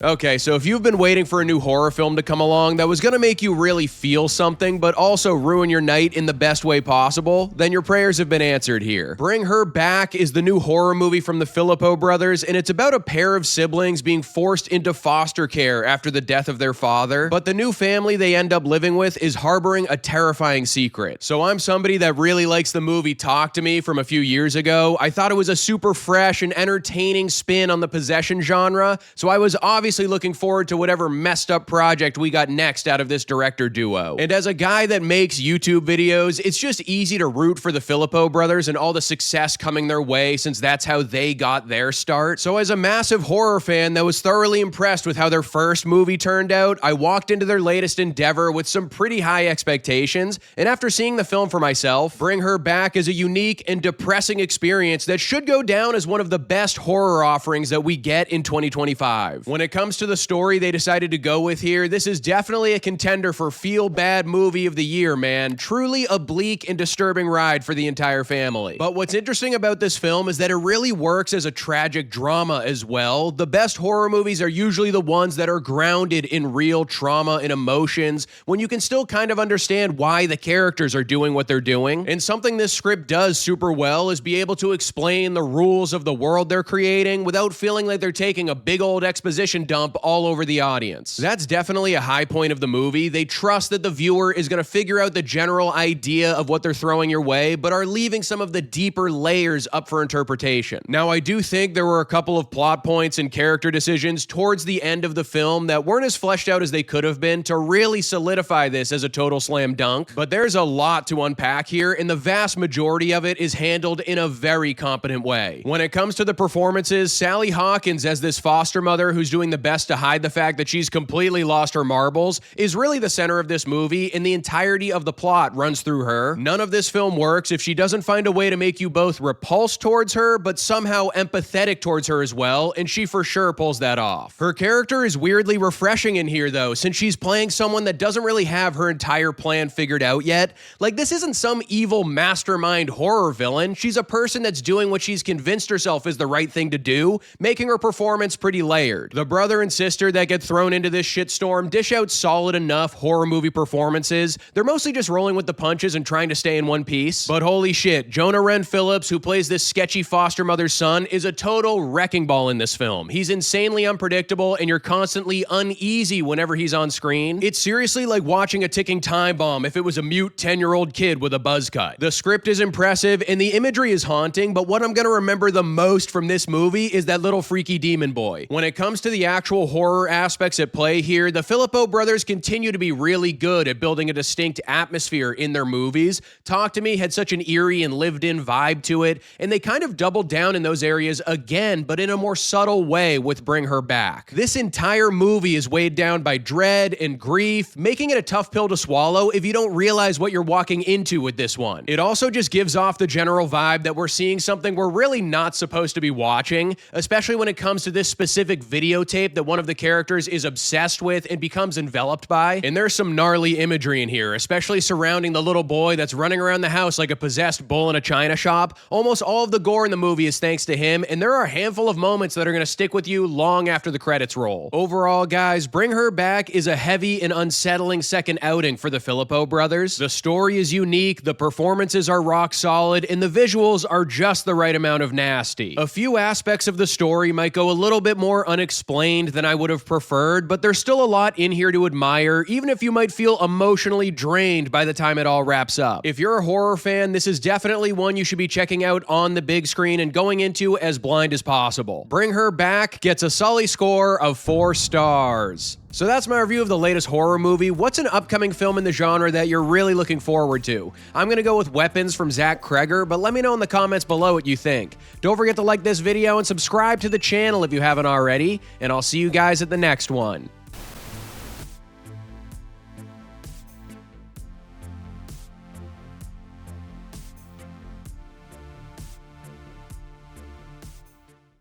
Okay, so if you've been waiting for a new horror film to come along that was gonna make you really feel something, but also ruin your night in the best way possible, then your prayers have been answered here. Bring Her Back is the new horror movie from the Philippou brothers, and it's about a pair of siblings being forced into foster care after the death of their father, but the new family they end up living with is harboring a terrifying secret. So I'm somebody that really likes the movie Talk to Me from a few years ago. I thought it was a super fresh and entertaining spin on the possession genre, so I was obviously looking forward to whatever messed up project we got next out of this director duo. And as a guy that makes YouTube videos, it's just easy to root for the Philippou brothers and all the success coming their way since that's how they got their start. So as a massive horror fan that was thoroughly impressed with how their first movie turned out, I walked into their latest endeavor with some pretty high expectations, and after seeing the film for myself, Bring Her Back is a unique and depressing experience that should go down as one of the best horror offerings that we get in 2025. When it comes to the story they decided to go with here, this is definitely a contender for feel-bad movie of the year, man. Truly a bleak and disturbing ride for the entire family. But what's interesting about this film is that it really works as a tragic drama as well. The best horror movies are usually the ones that are grounded in real trauma and emotions, when you can still kind of understand why the characters are doing what they're doing. And something this script does super well is be able to explain the rules of the world they're creating without feeling like they're taking a big old exposition dump all over the audience. That's definitely a high point of the movie. They trust that the viewer is going to figure out the general idea of what they're throwing your way, but are leaving some of the deeper layers up for interpretation. Now, I do think there were a couple of plot points and character decisions towards the end of the film that weren't as fleshed out as they could have been to really solidify this as a total slam dunk, but there's a lot to unpack here, and the vast majority of it is handled in a very competent way. When it comes to the performances, Sally Hawkins as this foster mother who's doing the best to hide the fact that she's completely lost her marbles is really the center of this movie, and the entirety of the plot runs through her. None of this film works if she doesn't find a way to make you both repulsed towards her, but somehow empathetic towards her as well, and she for sure pulls that off. Her character is weirdly refreshing in here though, since she's playing someone that doesn't really have her entire plan figured out yet. Like, this isn't some evil mastermind horror villain. She's a person that's doing what she's convinced herself is the right thing to do, making her performance pretty layered. The brother and sister that get thrown into this shitstorm dish out solid enough horror movie performances. They're mostly just rolling with the punches and trying to stay in one piece. But holy shit, Jonah Wren Phillips, who plays this sketchy foster mother's son, is a total wrecking ball in this film. He's insanely unpredictable, and you're constantly uneasy whenever he's on screen. It's seriously like watching a ticking time bomb if it was a mute 10-year-old kid with a buzz cut. The script is impressive, and the imagery is haunting, but what I'm gonna remember the most from this movie is that little freaky demon boy. When it comes to the actual horror aspects at play here, the Philippou brothers continue to be really good at building a distinct atmosphere in their movies. Talk to Me had such an eerie and lived-in vibe to it, and they kind of doubled down in those areas again, but in a more subtle way with Bring Her Back. This entire movie is weighed down by dread and grief, making it a tough pill to swallow if you don't realize what you're walking into with this one. It also just gives off the general vibe that we're seeing something we're really not supposed to be watching, especially when it comes to this specific videotape that one of the characters is obsessed with and becomes enveloped by. And there's some gnarly imagery in here, especially surrounding the little boy that's running around the house like a possessed bull in a china shop. Almost all of the gore in the movie is thanks to him, and there are a handful of moments that are going to stick with you long after the credits roll. Overall, guys, Bring Her Back is a heavy and unsettling second outing for the Philippou brothers. The story is unique, the performances are rock solid, and the visuals are just the right amount of nasty. A few aspects of the story might go a little bit more unexplained than I would have preferred, but there's still a lot in here to admire, even if you might feel emotionally drained by the time it all wraps up. If you're a horror fan, this is definitely one you should be checking out on the big screen and going into as blind as possible. Bring Her Back gets a Sully score of 4 stars. So that's my review of the latest horror movie. What's an upcoming film in the genre that you're really looking forward to? I'm going to go with Weapons from Zach Kreger, but let me know in the comments below what you think. Don't forget to like this video and subscribe to the channel if you haven't already, and I'll see you guys at the next one.